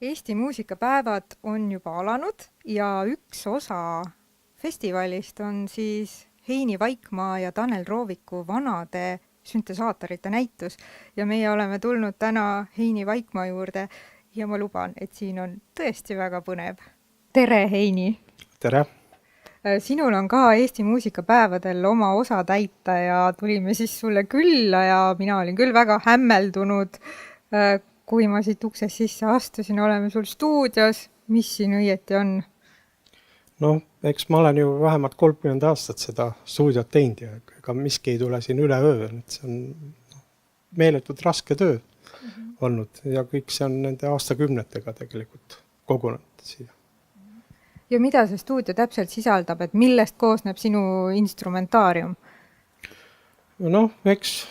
Eesti muusikapäevad on juba alanud ja üks osa festivalist on siis Heini Vaikmaa ja Tanel Rooviku vanade süntesaatorite näitus. Ja meie oleme tulnud täna Heini Vaikmaa juurde ja ma luban, et siin on tõesti väga põnev. Tere, Heini! Tere! Sinul on ka Eesti muusikapäevadel oma osa täita ja tulime siis sulle külla ja mina olin küll väga hämmeldunud, kui ma siit uksest sisse astusin, oleme sul stuudios, mis siin õieti on? No, eks ma olen ju vähemalt 30 aastat seda stuudiot teinud ja ega miski ei tule siin üleöö. See on meeletult raske töö olnud ja kõik see on nende aastakümnetega tegelikult kogunenud siia. Ja mida see stuudio täpselt sisaldab, et millest koosneb sinu instrumentaarium? No, eks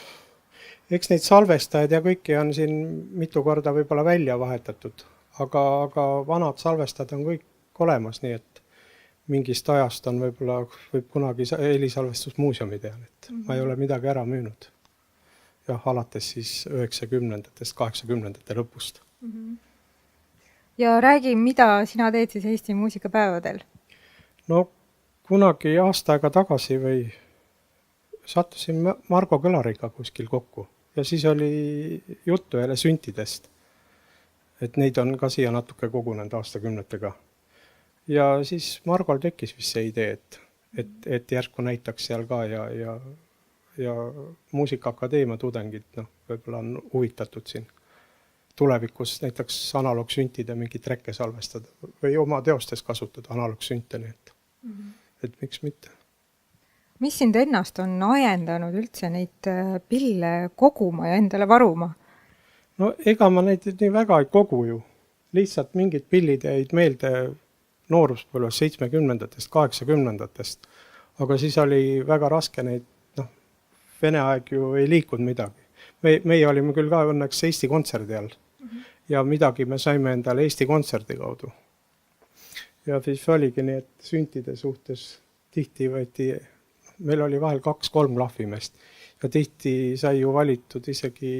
neid salvestajaid ja kõiki on siin mitu korda võib-olla välja vahetatud, aga vanad salvestajad on kõik olemas, nii et mingist ajast on võib kunagi helisalvestusmuuseumi teha, et ma ei ole midagi ära müünud. Jah, alates siis 90-ndatest, 80-ndate lõpust. Ja räägi, mida sina teed siis Eesti muusikapäevadel? No, kunagi aasta aega tagasi või sattusin Margo Kõlariga kuskil kokku ja siis oli juttu jälle süntidest, et neid on ka siia natuke kogunenud aastakümnetega. Ja siis Margol tekkis vist see idee, et järsku näitaks seal ka ja Muusikaakadeemia tudengid võib-olla on huvitatud siin tulevikus näiteks analoogsüntide mingi trekke salvestada või oma teostes kasutada analoogsünte, et miks mitte. Mis sind ennast on ajendanud üldse neid pille koguma ja endale varuma? No ega ma neid nii väga ei kogu ju. Lihtsalt mingid pillid jäid meelde nooruspõlves 70-ndatest, 80-ndatest, aga siis oli väga raske neid, Vene aeg ju ei liikunud midagi. Meie olime küll ka õnneks Eesti kontserdi all ja midagi me saime endale Eesti kontserdi kaudu. Ja siis oligi nii, et süntide suhtes tihti võeti, meil oli vahel 2-3 klahvimeest ja tihti sai ju valitud isegi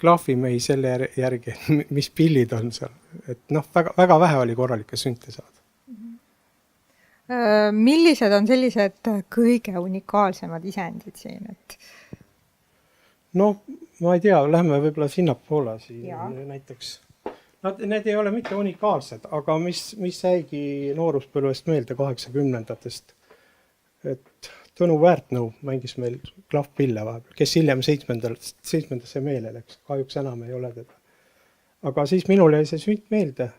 klahvimehi selle järgi, mis pillid on seal. Et väga vähe oli korralikke sünte saada. Millised on sellised kõige unikaalsemad isendid siin? No, ma ei tea, lähme võib-olla sinnapoole siin näiteks. Need ei ole mitte unikaalsed, aga mis jäigi nooruspõlvest meelde 80-ndatest, et Tõnu Väärtnõu mängis meil klahvpille vahepeal, kes hiljem 7. meele läks, kahjuks enam ei ole teda. Aga siis minul jäi see sünt meelde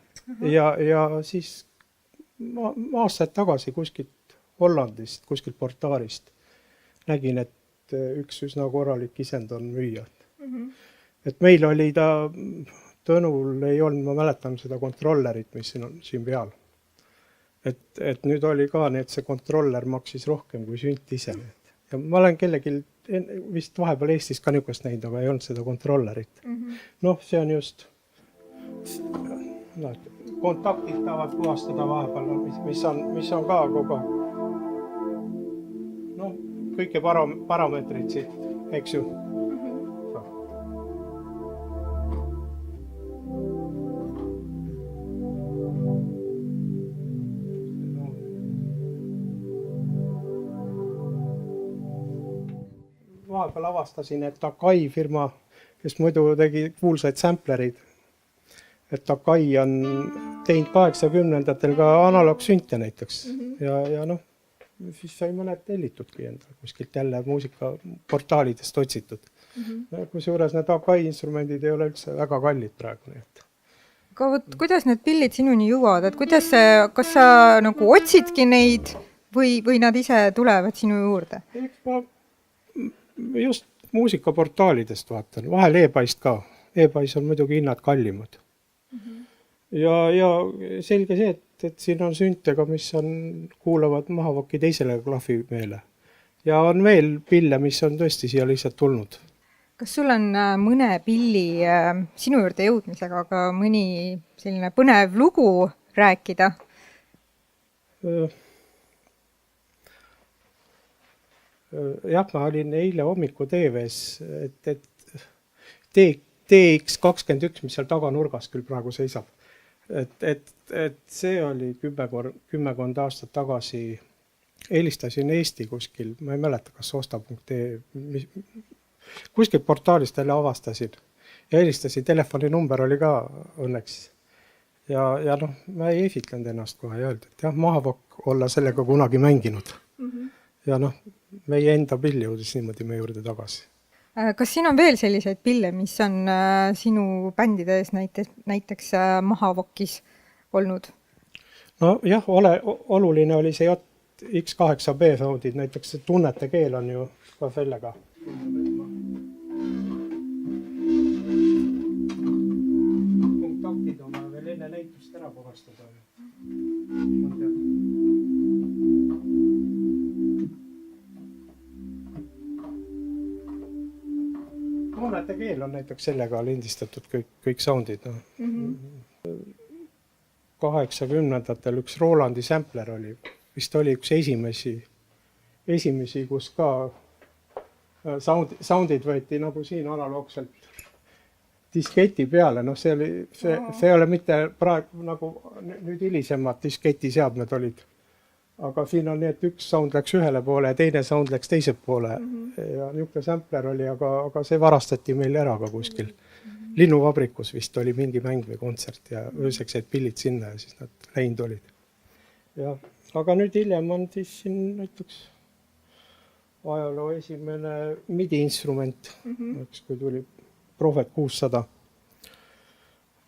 ja siis aastaid tagasi kuskilt Hollandist, kuskilt portaarist nägin, et üks üsna korralik isend on müüa. Et meil oli Tõnul ei olnud, ma mäletan seda kontrollerit, mis siin peal. Et nüüd oli ka nii, et see kontroller maksis rohkem kui sünt ise. Ja ma olen kellegi vist vahepeal Eestis ka niukest näinud, aga ei olnud seda kontrollerit. See on just kontaktid tahavad puhastada vahepeal, mis on ka kogu aeg. Kõike parameetrid siit, eks ju. Vahepeal avastasin, et Akai firma, kes muidu tegi kuulsaid samplerid, et Akai on teinud 80-ndatel ka analoogsünte näiteks ja siis sai mõned tellitudki endale kuskilt jälle muusikaportaalidest otsitud. Kusjuures need Akai instrumendid ei ole üldse väga kallid praegu. Aga kuidas need pillid sinuni jõuavad? Kas sa nagu otsidki neid või nad ise tulevad sinu juurde? Ma just muusikaportaalidest vaatan, vahel e-paist ka. E-pais on muidugi hinnad kallimad. Ja selge see, et siin on süntega, mis kuulavad Mahavaki teisele klahvimeele. Ja on veel pille, mis on tõesti siia lihtsalt tulnud. Kas sul on mõne pilli sinu juurde jõudmisega, aga mõni selline põnev lugu rääkida? Jah, ma olin eile hommiku TV-s, et TX21, mis seal taganurgas küll praegu seisab. Et see oli kümmekond aastat tagasi, helistasin Eesti kuskil, ma ei mäleta, kas osta.ee, kuskil portaalist jälle avastasin ja helistasin, telefoninumber oli ka õnneks. Ja noh, ma ei esitlenud ennast kohe ja öeldi, et jah, Mahavokk olla sellega kunagi mänginud. Ja noh, meie enda pill jõudis niimoodi meie juurde tagasi. Kas siin on veel selliseid pille, mis on sinu bändides näiteks Mahavokis olnud? No jah, oluline oli see X8B soundid, näiteks see Tunnete keel on ju ka sellega. Kontaktid on veel enne näitust ära puhastada. Tunnete keel on näiteks sellega lindistatud kõik soundid. 80-ndatel üks Rolandi sampler oli, vist oli üks esimesi, kus ka soundid võeti nagu siin analoogselt disketi peale. No see ei ole mitte praegu nagu nüüd hilisemad disketiseadmed olid. Aga siin on nii, et üks sound läks ühele poole ja teine sound läks teise poole. Ja niisugune sampler oli, aga see varastati meil ära ka kuskil. Linnuvabrikus vist oli mingi mäng või kontsert ja ööseks jäid pillid sinna ja siis nad läinud olid. Ja, aga nüüd hiljem on siis siin näiteks ajaloo esimene MIDI-instrument, kui tuli Prophet 600.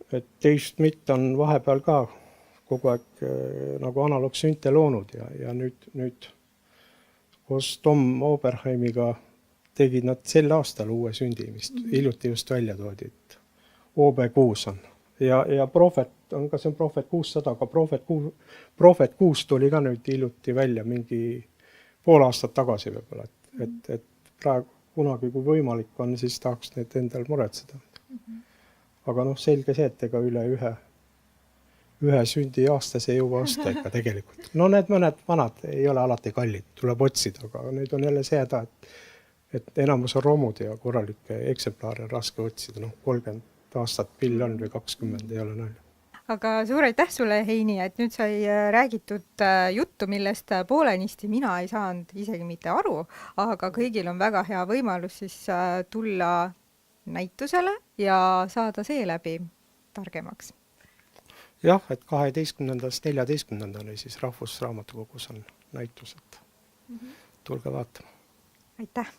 Et Dave Smith on vahepeal ka kogu aeg nagu analoogsünte loonud ja nüüd koos Tom Oberheimiga tegid nad sel aastal uue sündi, mis hiljuti just välja toodi, et OB6 on. Ja Prophet on ka, see on Prophet 600, aga Prophet 6 tuli ka nüüd hiljuti välja mingi pool aastat tagasi võib-olla, et praegu kunagi, kui võimalik on, siis tahaks need endal muretseda. Aga noh, selge see, et ega üle ühe sündi aastas ei jõua osta ikka tegelikult. No need mõned vanad ei ole alati kallid, tuleb otsida, aga nüüd on jälle see häda, et enamus on romud ja korralikke eksemplaare on raske otsida. 30 aastat pill on või 20 ei ole nalja. Aga suur aitäh sulle, Heini, et nüüd sai räägitud juttu, millest poolenisti mina ei saanud isegi mitte aru, aga kõigil on väga hea võimalus siis tulla näitusele ja saada seeläbi targemaks. Jah, et 12.–14. siis Rahvusraamatukogus on näitused. Tulge vaatama. Aitäh!